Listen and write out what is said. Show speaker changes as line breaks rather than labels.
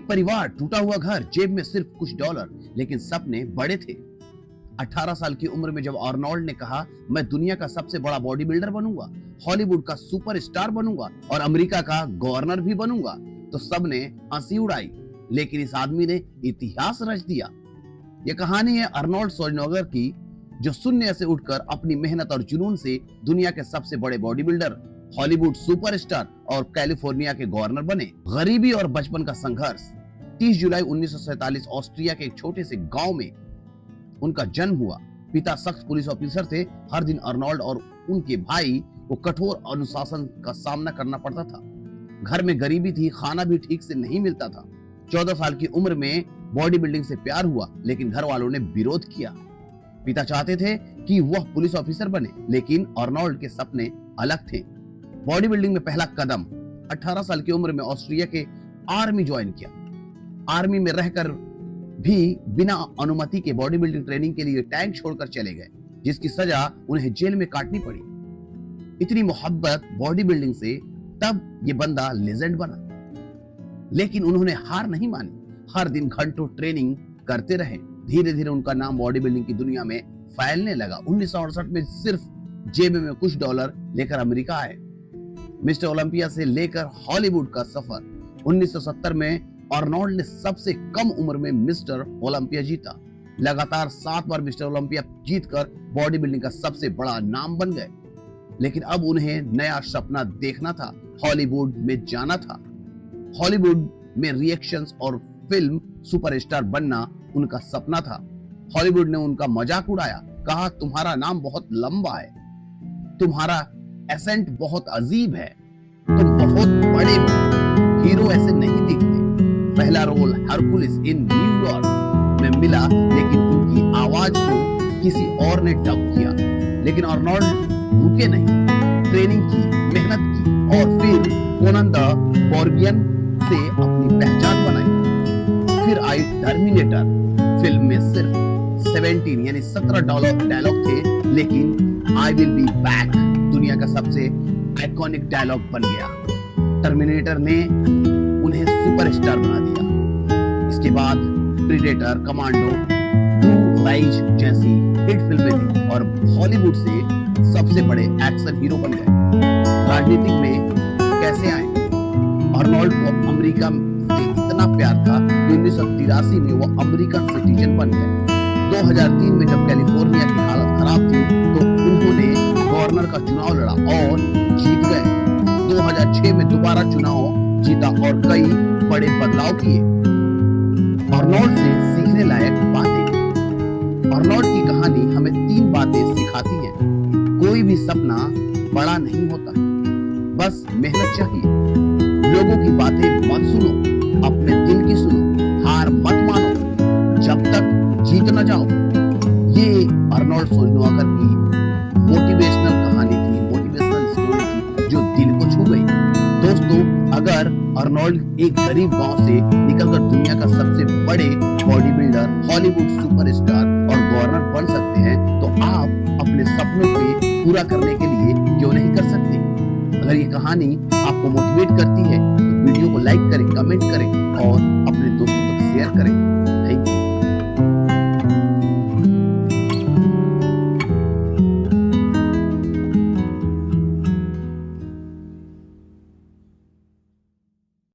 गरीब परिवार, टूटा हुआ घर, जेब में सिर्फ कुछ डॉलर, लेकिन सपने बड़े थे। 18 साल की उम्र में जब आर्नोल्ड ने कहा मैं दुनिया का सबसे बड़ा बॉडी बिल्डर बनूंगा, हॉलीवुड का सुपरस्टार बनूंगा और अमेरिका का गवर्नर भी बनूंगा, तो सबने हंसी उड़ाई। लेकिन इस आदमी ने इतिहास रच दिया। यह कहानी है आर्नोल्ड श्वार्ज़नेगर की, जो शून्य से उठकर अपनी मेहनत और जुनून से दुनिया के सबसे बड़े बॉडी बिल्डर, हॉलीवुड सुपरस्टार और कैलिफोर्निया के गवर्नर बने। गरीबी और बचपन का संघर्ष। 30 जुलाई 1947 ऑस्ट्रिया के एक छोटे से गांव में उनका जन्म हुआ। पिता सख्त पुलिस ऑफिसर थे। हर दिन आर्नोल्ड और उनके भाई को कठोर अनुशासन का सामना करना पड़ता था। घर में गरीबी थी, खाना भी ठीक से नहीं मिलता था। 14 साल की उम्र में बॉडी बिल्डिंग से प्यार हुआ, लेकिन घर वालों ने विरोध किया। पिता चाहते थे कि वह पुलिस ऑफिसर बने, लेकिन आर्नोल्ड के सपने अलग थे। बॉडी बिल्डिंग में पहला कदम। 18 साल की उम्र में ऑस्ट्रिया के आर्मी ज्वाइन किया। आर्मी में रहकर भी बिना अनुमति के बॉडी बिल्डिंग ट्रेनिंग के लिए टैंक छोड़कर चले गए, जिसकी सजा उन्हें जेल में काटनी पड़ी। इतनी मोहब्बत बॉडी बिल्डिंग से, तब ये बंदा लेजेंड बना। लेकिन उन्होंने हार नहीं मानी। हर दिन घंटों ट्रेनिंग करते रहे। धीरे धीरे उनका नाम बॉडी बिल्डिंग की दुनिया में फैलने लगा। 1968 में सिर्फ जेब में कुछ डॉलर लेकर अमेरिका आए। मिस्टर ओलंपिया से लेकर हॉलीवुड का सफर। 1970 में आर्नोल्ड ने सबसे कम उम्र में मिस्टर ओलंपिया जीता। लगातार 7 बार मिस्टर ओलंपिया जीतकर बॉडी बिल्डिंग का सबसे बड़ा नाम बन गए। लेकिन अब उन्हें नया सपना देखना था, हॉलीवुड में जाना था। हॉलीवुड में रिएक्शंस और फिल्म सुपरस्टार बनना उनका सपना था। हॉलीवुड ने उनका मजाक उड़ाया, कहा तुम्हारा नाम बहुत लंबा है, तुम्हारा एसेंट बहुत अजीब है, तुम बहुत बड़े हो, हीरो ऐसे नहीं दिखते। पहला रोल हरकुलिस इन न्यूयॉर्क में मिला, लेकिन उनकी आवाज को किसी और ने डब किया। लेकिन आर्नोल्ड रुके नहीं, ट्रेनिंग की, मेहनत की और फिर कोनन द बार्बियन से अपनी पहचान बनाई। फिर आई टर्मिनेटर। फिल्म में सिर्फ 17 डायलॉग थे, लेकिन आई विल बी बैक दुनिया का सबसे आइकॉनिक डायलॉग बन गया। टर्मिनेटर ने उन्हें सुपरस्टार बना दिया। इसके बाद प्रीडेटर, कमांडो, ट्रू लाइज जैसी हिट फिल्में थी और हॉलीवुड से सबसे बड़े एक्शन हीरो बन गए। राजनीतिक में कैसे आए? आर्नोल्ड को अमेरिका से इतना प्यार था कि 1983 में वो अमेरिकन सिटीजन बन गए। 2003 में जब कैलिफोर्निया की हालत खराब थी, तो उन्होंने गवर्नर का चुनाव लड़ा और जीत गए। 2006 में दोबारा चुनाव जीता और कई बड़े बदलाव किए। आर्नोल्ड से सीखने लायक बातें। आर्नोल्ड की कहानी हमें 3 बातें सिखाती है। कोई भी सपना बड़ा नहीं होता, बस मेहनत चाहिए। लोगों की बातें मत सुनो, अपने दिल की सुनो। हार मत मानो जब तक जीत न जाओ। ये आर्नोल्ड श्वार्ज़नेगर की मोटिवेशनल कहानी थी, मोटिवेशनल स्टोरी थी, जो दिल को छू गई। दोस्तों, अगर आर्नोल्ड एक गरीब गांव से निकलकर दुनिया का सबसे बड़े बॉडी बिल्डर, हॉलीवुड सुपरस्टार और गवर्नर बन सकते हैं, तो आप अपने सपनों को पूरा करने के लिए क्यों नहीं कर सकते? अगर ये कहानी आपको मोटिवेट करती है, तो वीडियो को लाइक करें, कमेंट करें और अपने दोस्तों तक शेयर करें।